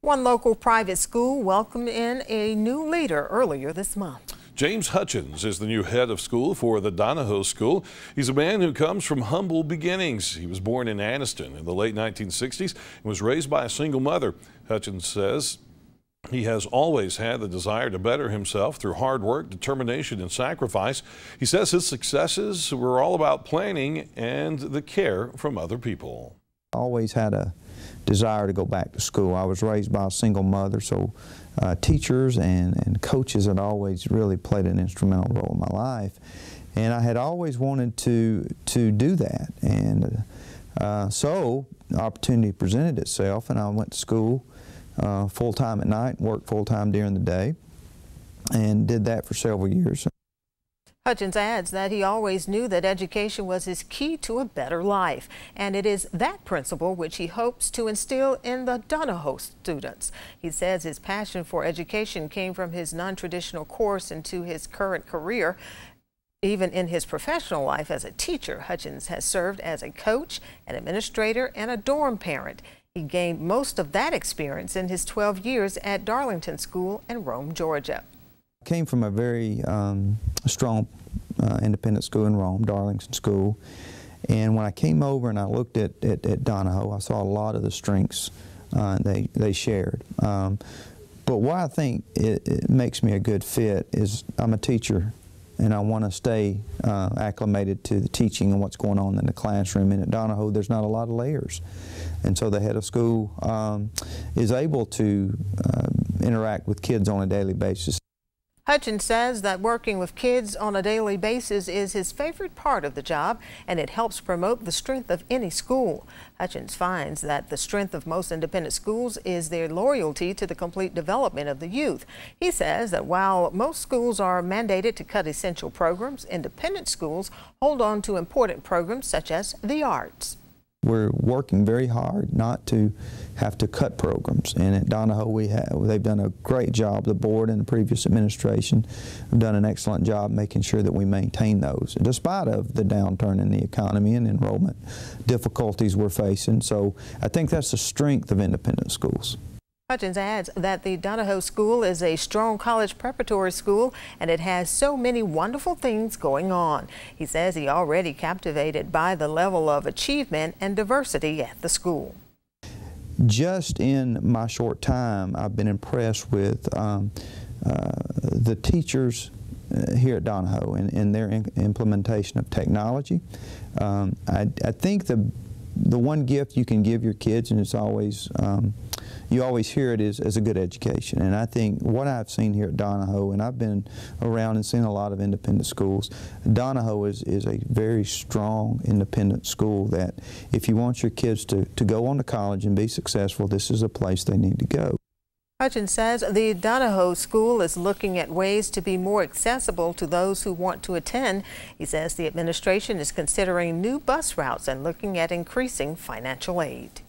One local private school welcomed in a new leader earlier this month. James Hutchins is the new head of school for the Donoho School. He's a man who comes from humble beginnings. He was born in Anniston in the late 1960s and was raised by a single mother. Hutchins says he has always had the desire to better himself through hard work, determination, and sacrifice. He says his successes were all about planning and the care from other people. I always had a desire to go back to school. I was raised by a single mother, so teachers and coaches had always really played an instrumental role in my life. And I had always wanted to do that. And so the opportunity presented itself, and I went to school full-time at night, worked full-time during the day, and did that for several years. Hutchins adds that he always knew that education was his key to a better life, and it is that principle which he hopes to instill in the Donoho students. He says his passion for education came from his non-traditional course into his current career. Even in his professional life as a teacher, Hutchins has served as a coach, an administrator, and a dorm parent. He gained most of that experience in his 12 years at Darlington School in Rome, Georgia. I came from a very strong independent school in Rome, Darlington School, and when I came over and I looked at Donoho, I saw a lot of the strengths they shared. But what I think it makes me a good fit is I'm a teacher, and I want to stay acclimated to the teaching and what's going on in the classroom. And at Donoho, there's not a lot of layers. And so the head of school is able to interact with kids on a daily basis. Hutchins says that working with kids on a daily basis is his favorite part of the job, and it helps promote the strength of any school. Hutchins finds that the strength of most independent schools is their loyalty to the complete development of the youth. He says that while most schools are mandated to cut essential programs, independent schools hold on to important programs such as the arts. We're working very hard not to have to cut programs, and at Donoho they've done a great job. The board and the previous administration have done an excellent job making sure that we maintain those, despite of the downturn in the economy and enrollment difficulties we're facing. So I think that's the strength of independent schools. Hutchins adds that the Donoho School is a strong college preparatory school, and it has so many wonderful things going on. He says he already captivated by the level of achievement and diversity at the school. Just in my short time, I've been impressed with the teachers here at Donoho and their implementation of technology. I think the one gift you can give your kids, and it's always you always hear it, is a good education. And I think what I've seen here at Donoho, and I've been around and seen a lot of independent schools, Donoho is a very strong independent school that if you want your kids to go on to college and be successful, this is a place they need to go. Hutchins says the Donoho School is looking at ways to be more accessible to those who want to attend. He says the administration is considering new bus routes and looking at increasing financial aid.